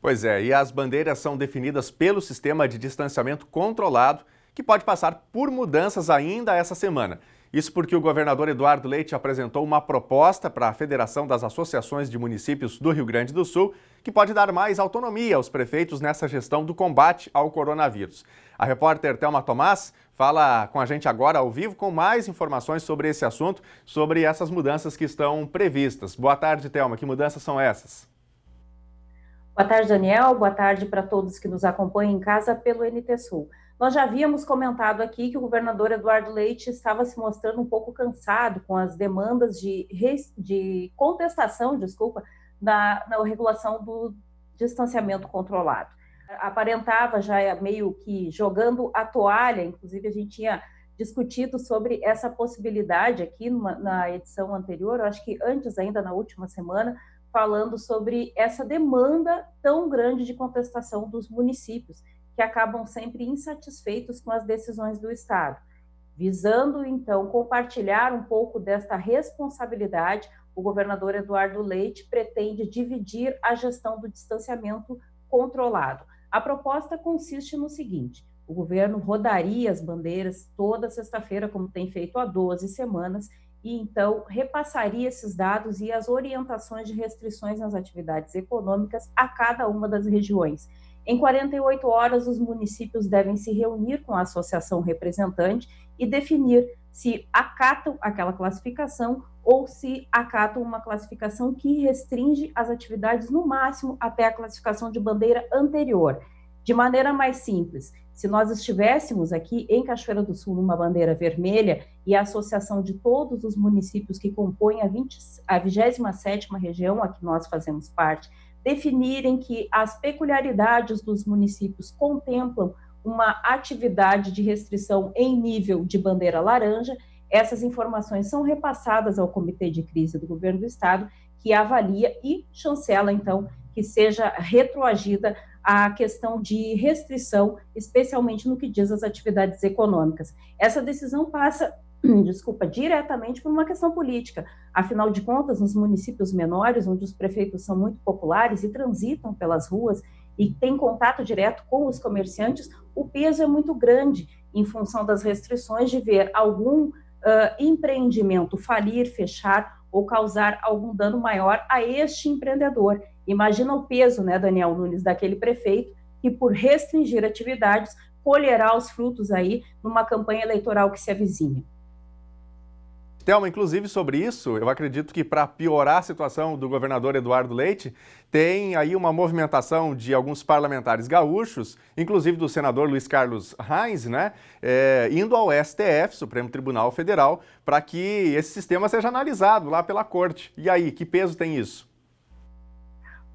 Pois é, e as bandeiras são definidas pelo sistema de distanciamento controlado, que pode passar por mudanças ainda essa semana. Isso porque o governador Eduardo Leite apresentou uma proposta para a Federação das Associações de Municípios do Rio Grande do Sul, que pode dar mais autonomia aos prefeitos nessa gestão do combate ao coronavírus. A repórter Thelma Tomás fala com a gente agora ao vivo com mais informações sobre esse assunto, sobre essas mudanças que estão previstas. Boa tarde, Thelma. Que mudanças são essas? Boa tarde, Daniel. Boa tarde para todos que nos acompanham em casa pelo NT Sul. Nós já havíamos comentado aqui que o governador Eduardo Leite estava se mostrando um pouco cansado com as demandas de contestação, na regulação do distanciamento controlado. Aparentava já meio que jogando a toalha, inclusive a gente tinha discutido sobre essa possibilidade aqui na edição anterior, eu acho que antes ainda, na última semana, falando sobre essa demanda tão grande de contestação dos municípios, que acabam sempre insatisfeitos com as decisões do Estado. Visando, então, compartilhar um pouco desta responsabilidade, o governador Eduardo Leite pretende dividir a gestão do distanciamento controlado. A proposta consiste no seguinte: o governo rodaria as bandeiras toda sexta-feira, como tem feito há 12 semanas, e então repassaria esses dados e as orientações de restrições nas atividades econômicas a cada uma das regiões. Em 48 horas, os municípios devem se reunir com a associação representante e definir se acatam aquela classificação ou se acatam uma classificação que restringe as atividades no máximo até a classificação de bandeira anterior. De maneira mais simples, se nós estivéssemos aqui em Cachoeira do Sul numa bandeira vermelha e a associação de todos os municípios que compõem a 27ª região a que nós fazemos parte, definirem que as peculiaridades dos municípios contemplam uma atividade de restrição em nível de bandeira laranja, essas informações são repassadas ao Comitê de Crise do Governo do Estado, que avalia e chancela, então, que seja retroagida a questão de restrição, especialmente no que diz às atividades econômicas. Essa decisão passa, diretamente por uma questão política. Afinal de contas, nos municípios menores, onde os prefeitos são muito populares e transitam pelas ruas e têm contato direto com os comerciantes, o peso é muito grande em função das restrições de ver algum empreendimento falir, fechar ou causar algum dano maior a este empreendedor. Imagina o peso, né, Daniel Nunes, daquele prefeito que, por restringir atividades, colherá os frutos aí numa campanha eleitoral que se avizinha. Thelma, inclusive sobre isso, eu acredito que para piorar a situação do governador Eduardo Leite, tem aí uma movimentação de alguns parlamentares gaúchos, inclusive do senador Luiz Carlos Reis, né, indo ao STF, Supremo Tribunal Federal, para que esse sistema seja analisado lá pela corte. E aí, que peso tem isso?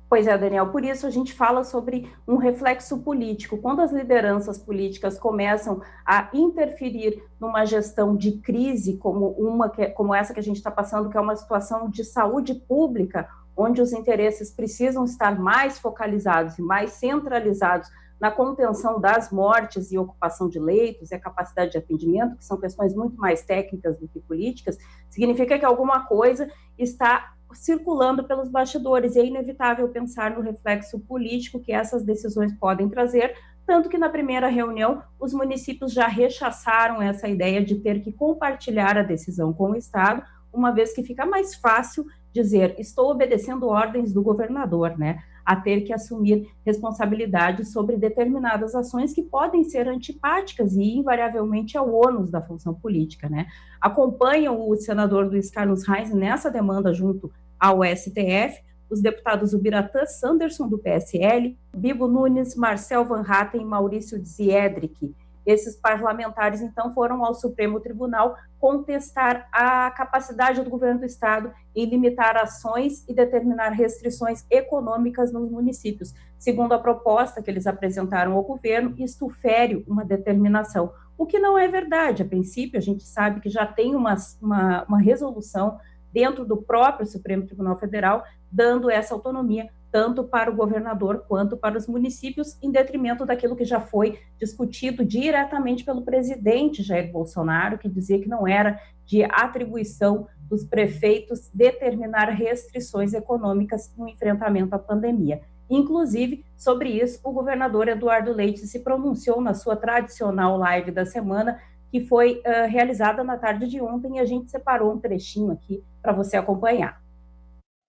Pois é, Daniel, por isso a gente fala sobre um reflexo político. Quando as lideranças políticas começam a interferir numa gestão de crise como essa que a gente está passando, que é uma situação de saúde pública, onde os interesses precisam estar mais focalizados e mais centralizados na contenção das mortes e ocupação de leitos e a capacidade de atendimento, que são questões muito mais técnicas do que políticas, significa que alguma coisa está circulando pelos bastidores, e é inevitável pensar no reflexo político que essas decisões podem trazer, tanto que na primeira reunião os municípios já rechaçaram essa ideia de ter que compartilhar a decisão com o Estado, uma vez que fica mais fácil dizer, estou obedecendo ordens do governador, né, a ter que assumir responsabilidade sobre determinadas ações que podem ser antipáticas e invariavelmente ao ônus da função política, né. Acompanham o senador Luiz Carlos Reis nessa demanda junto ao STF, os deputados Ubiratã Sanderson, do PSL, Bibo Nunes, Marcel Van Hatten e Maurício Ziedrich. Esses parlamentares, então, foram ao Supremo Tribunal contestar a capacidade do governo do Estado em limitar ações e determinar restrições econômicas nos municípios. Segundo a proposta que eles apresentaram ao governo, isto fere uma determinação, o que não é verdade. A princípio, a gente sabe que já tem uma resolução dentro do próprio Supremo Tribunal Federal, dando essa autonomia tanto para o governador quanto para os municípios, em detrimento daquilo que já foi discutido diretamente pelo presidente Jair Bolsonaro, que dizia que não era de atribuição dos prefeitos determinar restrições econômicas no enfrentamento à pandemia. Inclusive, sobre isso, o governador Eduardo Leite se pronunciou na sua tradicional live da semana, que foi realizada na tarde de ontem, e a gente separou um trechinho aqui para você acompanhar.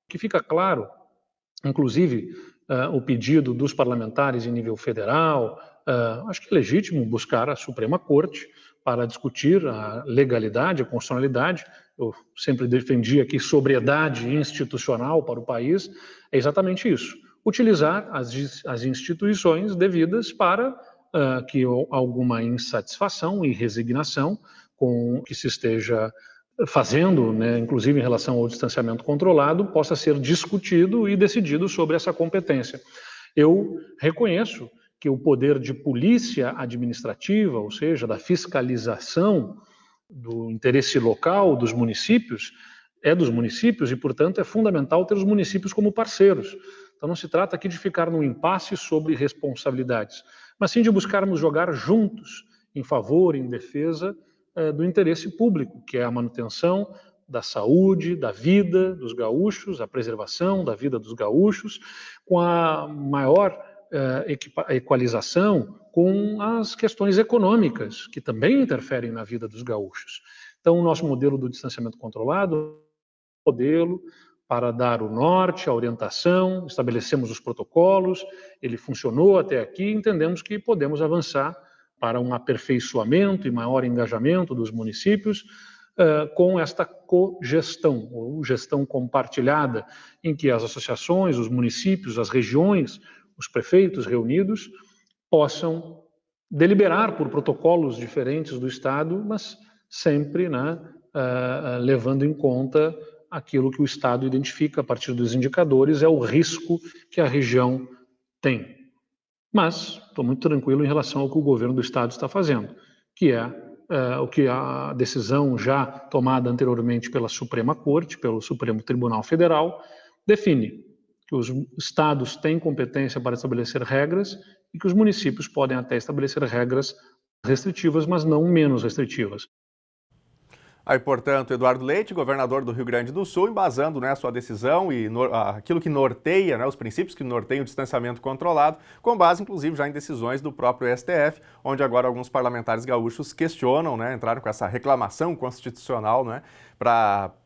Que fica claro, inclusive, o pedido dos parlamentares em nível federal, acho que é legítimo buscar a Suprema Corte para discutir a legalidade, a constitucionalidade. Eu sempre defendi aqui sobriedade institucional para o país, é exatamente isso. Utilizar as instituições devidas para que alguma insatisfação e resignação com o que se esteja fazendo, né, inclusive em relação ao distanciamento controlado, possa ser discutido e decidido sobre essa competência. Eu reconheço que o poder de polícia administrativa, ou seja, da fiscalização do interesse local dos municípios, é dos municípios e, portanto, é fundamental ter os municípios como parceiros. Então não se trata aqui de ficar num impasse sobre responsabilidades, mas sim de buscarmos jogar juntos em favor, em defesa do interesse público, que é a manutenção da saúde, da vida dos gaúchos, a preservação da vida dos gaúchos, com a maior equalização com as questões econômicas, que também interferem na vida dos gaúchos. Então, o nosso modelo do distanciamento controlado é um modelo para dar o norte, a orientação, estabelecemos os protocolos, ele funcionou até aqui, entendemos que podemos avançar para um aperfeiçoamento e maior engajamento dos municípios com esta cogestão, ou gestão compartilhada, em que as associações, os municípios, as regiões, os prefeitos reunidos possam deliberar por protocolos diferentes do Estado, mas sempre, né, levando em conta aquilo que o Estado identifica a partir dos indicadores, é o risco que a região tem. Mas estou muito tranquilo em relação ao que o governo do Estado está fazendo, que é o que a decisão já tomada anteriormente pela Suprema Corte, pelo Supremo Tribunal Federal, define que os estados têm competência para estabelecer regras e que os municípios podem até estabelecer regras restritivas, mas não menos restritivas. Aí, portanto, Eduardo Leite, governador do Rio Grande do Sul, embasando, né, a sua decisão e aquilo que norteia, né, os princípios que norteiam o distanciamento controlado, com base, inclusive, já em decisões do próprio STF, onde agora alguns parlamentares gaúchos questionam, né, entraram com essa reclamação constitucional, né,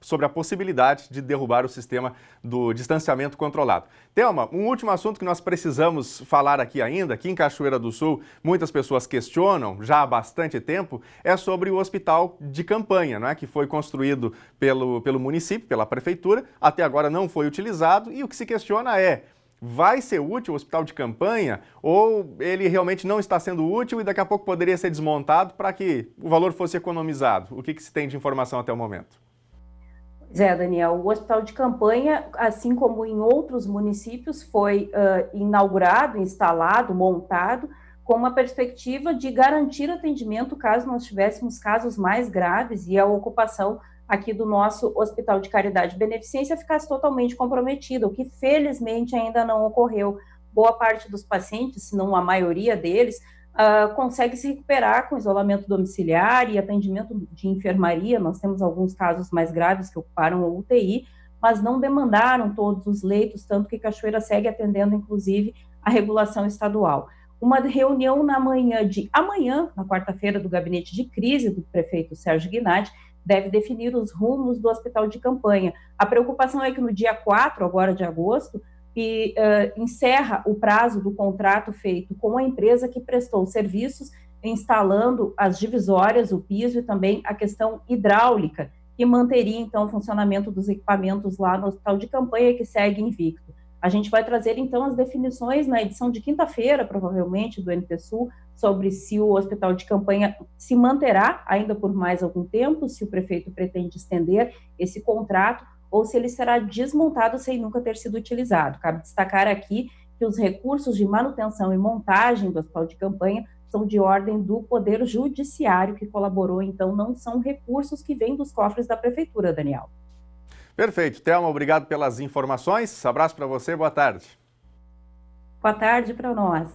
sobre a possibilidade de derrubar o sistema do distanciamento controlado. Thelma, um último assunto que nós precisamos falar aqui ainda, aqui em Cachoeira do Sul, muitas pessoas questionam já há bastante tempo, é sobre o hospital de campanha, né, que foi construído pelo município, pela prefeitura, até agora não foi utilizado, e o que se questiona é: vai ser útil o hospital de campanha ou ele realmente não está sendo útil e daqui a pouco poderia ser desmontado para que o valor fosse economizado? O que se tem de informação até o momento? Pois é, Daniel, o hospital de campanha, assim como em outros municípios, foi inaugurado, instalado, montado, com uma perspectiva de garantir atendimento caso nós tivéssemos casos mais graves e a ocupação aqui do nosso Hospital de Caridade e Beneficência ficasse totalmente comprometida, o que felizmente ainda não ocorreu. Boa parte dos pacientes, se não a maioria deles, consegue se recuperar com isolamento domiciliar e atendimento de enfermaria. Nós temos alguns casos mais graves que ocuparam a UTI, mas não demandaram todos os leitos, tanto que Cachoeira segue atendendo, inclusive, a regulação estadual. Uma reunião na manhã de amanhã, na quarta-feira, do gabinete de crise do prefeito Sérgio Guinatti, deve definir os rumos do hospital de campanha. A preocupação é que no dia 4, agora de agosto, encerra o prazo do contrato feito com a empresa que prestou serviços instalando as divisórias, o piso e também a questão hidráulica, que manteria então o funcionamento dos equipamentos lá no hospital de campanha, que segue invicto. A gente vai trazer, então, as definições na edição de quinta-feira, provavelmente, do NTSul, sobre se o hospital de campanha se manterá ainda por mais algum tempo, se o prefeito pretende estender esse contrato, ou se ele será desmontado sem nunca ter sido utilizado. Cabe destacar aqui que os recursos de manutenção e montagem do hospital de campanha são de ordem do Poder Judiciário, que colaborou, então não são recursos que vêm dos cofres da Prefeitura, Daniel. Perfeito. Thelma, obrigado pelas informações. Abraço para você, boa tarde. Boa tarde para nós.